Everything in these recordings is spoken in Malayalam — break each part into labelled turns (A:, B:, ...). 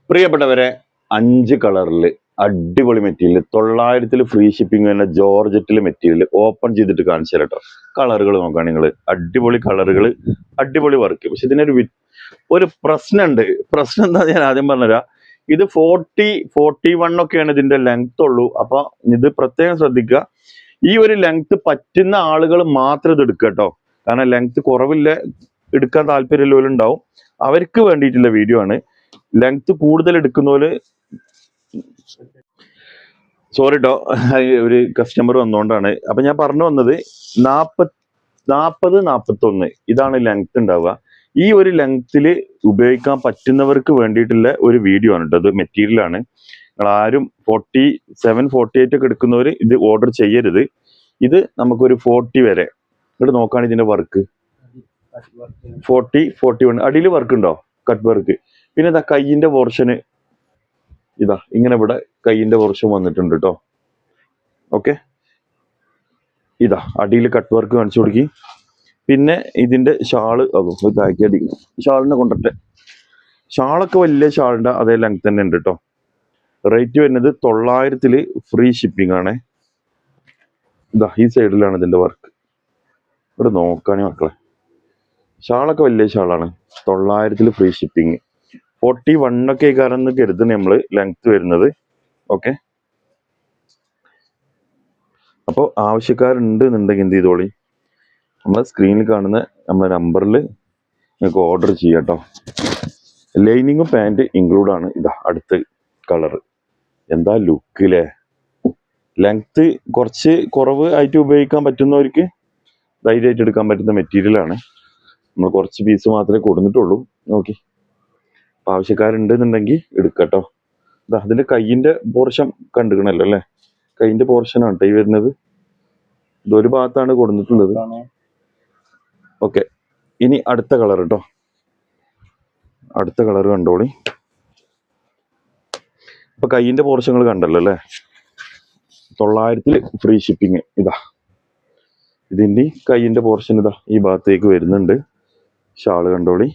A: പ്രിയപ്പെട്ടവരെ, 5 കളറിൽ അടിപൊളി മെറ്റീരിയൽ 900 ഫ്രീ ഷിപ്പിംഗ് തന്നെ ജോർജറ്റിൽ മെറ്റീരിയൽ ഓപ്പൺ ചെയ്തിട്ട് കാണിച്ചു തരാം കേട്ടോ. കളറുകൾ നോക്കാം നിങ്ങൾ, അടിപൊളി കളറുകൾ, അടിപൊളി വർക്ക്. പക്ഷെ ഇതിനൊരു പ്രശ്നമുണ്ട്. പ്രശ്നം എന്താ ഞാൻ ആദ്യം പറഞ്ഞുതരാം. ഇത് 41 ഒക്കെയാണ് ഇതിന്റെ ലെങ്ത് ഉള്ളൂ. അപ്പൊ ഇത് പ്രത്യേകം ശ്രദ്ധിക്കുക. ഈ ഒരു ലെങ്ത് പറ്റുന്ന ആളുകൾ മാത്രം ഇത് എടുക്കുക കേട്ടോ. കാരണം ലെങ്ത് കുറവില്ല, എടുക്കാൻ താല്പര്യമുള്ളവരുണ്ടാവും, അവർക്ക് വേണ്ടിയിട്ടുള്ള വീഡിയോ ആണ്. ലെങ്ത് കൂടുതൽ എടുക്കുന്നവര് സോറി കേട്ടോ, ഒരു കസ്റ്റമർ വന്നുകൊണ്ടാണ്. അപ്പൊ ഞാൻ പറഞ്ഞു വന്നത് 40-41 ഇതാണ് ലെങ്ത് ഉണ്ടാവുക. ഈ ഒരു ലെങ്ത്തിൽ ഉപയോഗിക്കാൻ പറ്റുന്നവർക്ക് വേണ്ടിയിട്ടുള്ള ഒരു വീഡിയോ ആണ് കേട്ടോ. ഇത് മെറ്റീരിയൽ ആണ്. നിങ്ങൾ ആരും 47, 48 ഒക്കെ എടുക്കുന്നവർ ഇത് ഓർഡർ ചെയ്യരുത്. ഇത് നമുക്കൊരു 40 വരെ ഇവിടെ നോക്കുകയാണ് ഇതിന്റെ വർക്ക്. 40, 41 അടിയിൽ വർക്ക് ഉണ്ടോ, കട്ട് വർക്ക്. പിന്നെ ഇതാ കയ്യിന്റെ പോർഷന് ഇതാ ഇങ്ങനെ ഇവിടെ കയ്യിന്റെ പോർഷൻ വന്നിട്ടുണ്ട് കേട്ടോ. ഓക്കെ, ഇതാ അടിയിൽ കട്ട് വർക്ക് കാണിച്ചു കൊടുക്കി. പിന്നെ ഇതിന്റെ ഷാള് അടിക്കണം. ഷാളിനെ കൊണ്ടിട്ട് ഷാളൊക്കെ വലിയ ഷാളിന്റെ അതേ ലെങ്ത് തന്നെ ഉണ്ട് കേട്ടോ. റേറ്റ് വരുന്നത് 900 ഫ്രീ ഷിപ്പിംഗ് ആണ്. ഇതാ ഈ സൈഡിലാണ് ഇതിന്റെ വർക്ക്. ഇവിടെ നോക്കാണേ മക്കളെ, ഷാളൊക്കെ വലിയ ഷാളാണ്. 900 ഫ്രീ ഷിപ്പിംഗ്. 41 ഒക്കെ കാരണം കരുതുന്ന നമ്മള് ലെങ്ത് വരുന്നത്. ഓക്കെ, അപ്പോൾ ആവശ്യക്കാരുണ്ട് എന്നുണ്ടെങ്കിൽ എന്ത് ചെയ്തോളി, നമ്മളെ സ്ക്രീനിൽ കാണുന്ന നമ്മളെ നമ്പറിൽ നിങ്ങൾക്ക് ഓർഡർ ചെയ്യാം കേട്ടോ. ലൈനിങ്ങും പാൻറ് ഇൻക്ലൂഡ് ആണ്. ഇതാ അടുത്ത കളറ്, എന്താ ലുക്കില്ലേ. ലെങ്ത് കുറച്ച് കുറവ് ആയിട്ട് ഉപയോഗിക്കാൻ പറ്റുന്നവർക്ക് ധൈര്യമായിട്ട് എടുക്കാൻ പറ്റുന്ന മെറ്റീരിയൽ ആണ്. നമ്മൾ കുറച്ച് പീസ് മാത്രമേ കൊടുത്തിട്ടുള്ളൂ. നോക്കി, അപ്പൊ ആവശ്യക്കാരുണ്ട് എന്നുണ്ടെങ്കിൽ എടുക്കട്ടോ. ഇതാ അതിന്റെ കയ്യിന്റെ പോർഷൻ കണ്ടുകണല്ലോ അല്ലെ, കയ്യിന്റെ പോർഷനാണ് കേട്ടോ ഈ വരുന്നത്. ഇതൊരു ഭാഗത്താണ് കൊടുത്തിട്ടുള്ളത്. ഓക്കെ, ഇനി അടുത്ത കളർ കേട്ടോ. അടുത്ത കളർ കണ്ടോളി. ഇപ്പൊ കയ്യിന്റെ പോർഷങ്ങൾ കണ്ടല്ലോ അല്ലെ. 900 ഫ്രീ ഷിപ്പിംഗ്. ഇതാ ഇതിന്റെ കയ്യിന്റെ പോർഷൻ ഇതാ ഈ ഭാഗത്തേക്ക് വരുന്നുണ്ട്. ഷാള് കണ്ടോളി.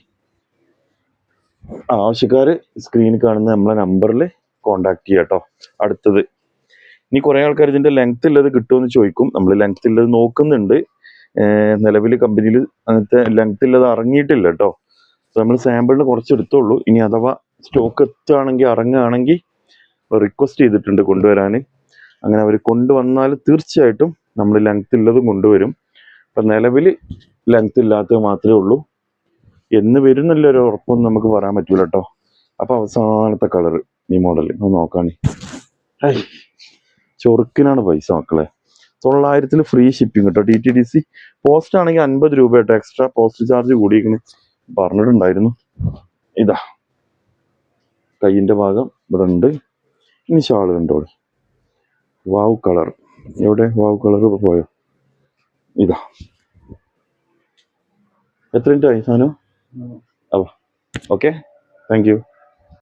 A: ആവശ്യക്കാര് സ്ക്രീനിൽ കാണുന്ന നമ്മളെ നമ്പറിൽ കോണ്ടാക്ട് ചെയ്യാം കേട്ടോ. അടുത്തത്, ഇനി കുറെ ആൾക്കാർ ഇതിന്റെ ലെങ്ത് ഉള്ളത് കിട്ടുമെന്ന് ചോദിക്കും. നമ്മൾ ലെങ്ത് ഉള്ളത് നോക്കുന്നുണ്ട്. നിലവിൽ കമ്പനിയിൽ അങ്ങനത്തെ ലെങ്ത് ഉള്ളത് ഇറങ്ങിയിട്ടില്ല കേട്ടോ. നമ്മൾ സാമ്പിളിന് കുറച്ച് എടുത്തോളൂ. ഇനി അഥവാ സ്റ്റോക്ക് എത്തുകയാണെങ്കിൽ ഇറങ്ങുകയാണെങ്കിൽ റിക്വസ്റ്റ് ചെയ്തിട്ടുണ്ട് കൊണ്ടുവരാൻ. അങ്ങനെ അവർ കൊണ്ടുവന്നാൽ തീർച്ചയായിട്ടും നമ്മൾ ലെങ്ത് ഉള്ളതും കൊണ്ടുവരും. അപ്പം നിലവിൽ ലെങ്ത് ഇല്ലാത്തത് മാത്രമേ ഉള്ളൂ. എന്ന് വരുന്നില്ല ഒരു ഉറപ്പൊന്നും നമുക്ക് പറയാൻ പറ്റൂല കേട്ടോ. അപ്പൊ അവസാനത്തെ കളർ ഈ മോഡൽ നോക്കാണി. ചൊറുക്കിനാണ് പൈസ മക്കളെ. 900 ഫ്രീ ഷിപ്പിംഗ് കേട്ടോ. TTDC പോസ്റ്റ് ആണെങ്കിൽ 50 രൂപ കേട്ടോ. എക്സ്ട്രാ പോസ്റ്റ് ചാർജ് കൂടിയിരിക്കണ് പറഞ്ഞിട്ടുണ്ടായിരുന്നു. ഇതാ കയ്യിന്റെ ഭാഗം ഇവിടെ ഉണ്ട്. ഇനി ഷാള് കണ്ടോളൂ. വാവ് കളർ, എവിടെ വാവ് കളർ പോയോ? ഇതാ എത്ര മിനിറ്റ് ആയി സാധനം? Okay, thank you.